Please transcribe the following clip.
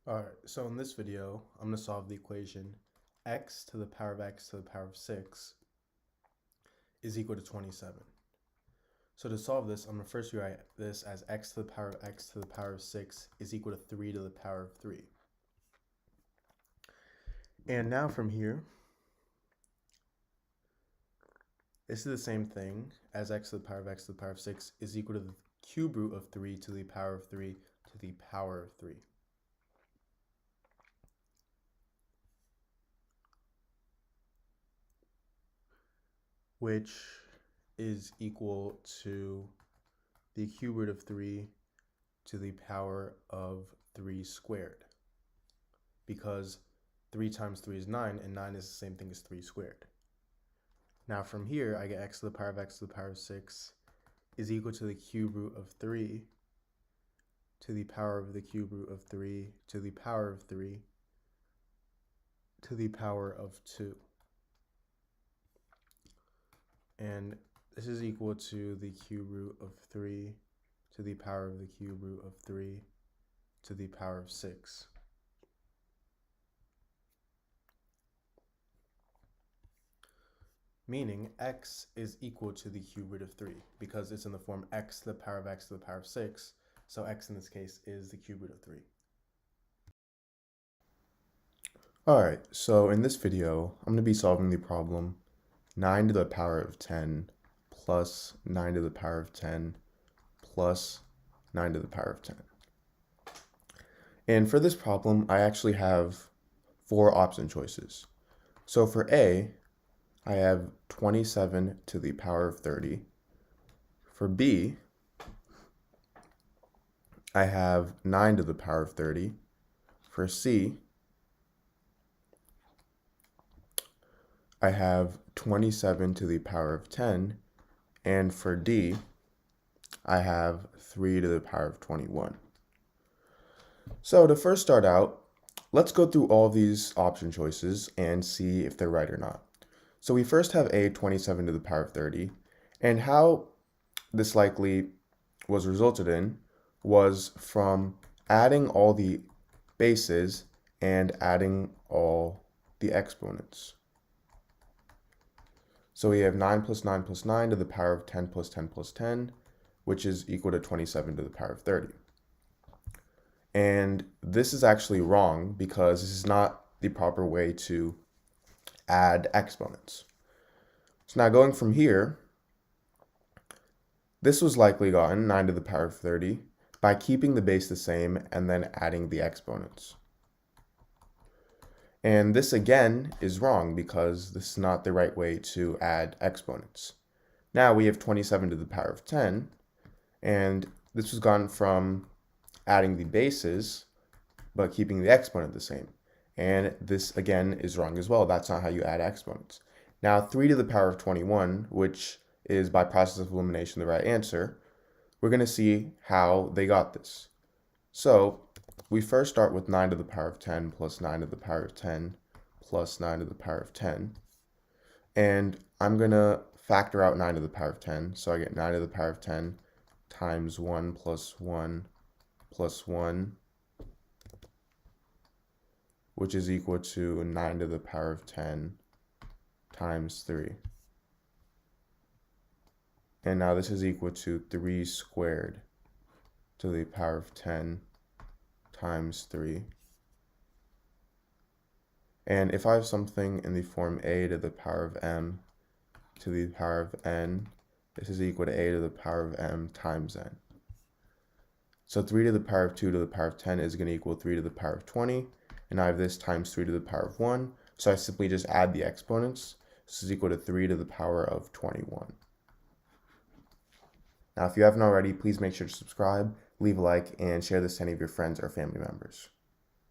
Alright, so in this video, I'm going to solve the equation x to the power of x to the power of 6 is equal to 27. So to solve this, I'm going to first rewrite this as x to the power of x to the power of 6 is equal to 3 to the power of 3. And now from here, this is the same thing as x to the power of x to the power of 6 is equal to the cube root of 3 to the power of 3 to the power of 3. Which is equal to the cube root of 3 to the power of 3 squared. Because 3 times 3 is 9, and 9 is the same thing as 3 squared. Now from here, I get x to the power of x to the power of 6 is equal to the cube root of 3 to the power of the cube root of 3 to the power of 3 to the power of 2. And this is equal to the cube root of 3 to the power of the cube root of 3 to the power of 6. Meaning x is equal to the cube root of 3 because it's in the form x to the power of x to the power of 6. So x in this case is the cube root of 3. Alright, so in this video, I'm going to be solving the problem 9 to the power of 10 plus 9 to the power of 10 plus 9 to the power of 10. And for this problem, I actually have 4 option choices. So for A, I have 27 to the power of 30. For B, I have 9 to the power of 30. For C, I have 27 to the power of 10. And for D, I have 3 to the power of 21. So to first start out, let's go through all these option choices and see if they're right or not. So we first have A, 27 to the power of 30, and how this likely was resulted in was from adding all the bases and adding all the exponents. So we have 9 plus 9 plus 9 to the power of 10 plus 10 plus 10, which is equal to 27 to the power of 30. And this is actually wrong because this is not the proper way to add exponents. So now going from here, this was likely gotten, 9 to the power of 30, by keeping the base the same and then adding the exponents. And this again is wrong because this is not the right way to add exponents. Now we have 27 to the power of 10, and this was gotten from adding the bases but keeping the exponent the same. And this again is wrong as well. That's not how you add exponents. Now 3 to the power of 21, which is by process of elimination the right answer, we're going to see how they got this. So we first start with 9 to the power of 10 plus 9 to the power of 10 plus 9 to the power of 10. And I'm going to factor out 9 to the power of 10. So I get 9 to the power of 10 times 1 plus 1 plus 1, which is equal to 9 to the power of 10 times 3. And now this is equal to 3 squared to the power of 10 times 3. And if I have something in the form a to the power of m to the power of n, this is equal to a to the power of m times n. So 3 to the power of 2 to the power of 10 is going to equal 3 to the power of 20. And I have this times 3 to the power of 1. So I simply just add the exponents. This is equal to 3 to the power of 21. Now, if you haven't already, please make sure to subscribe, leave a like, and share this to any of your friends or family members.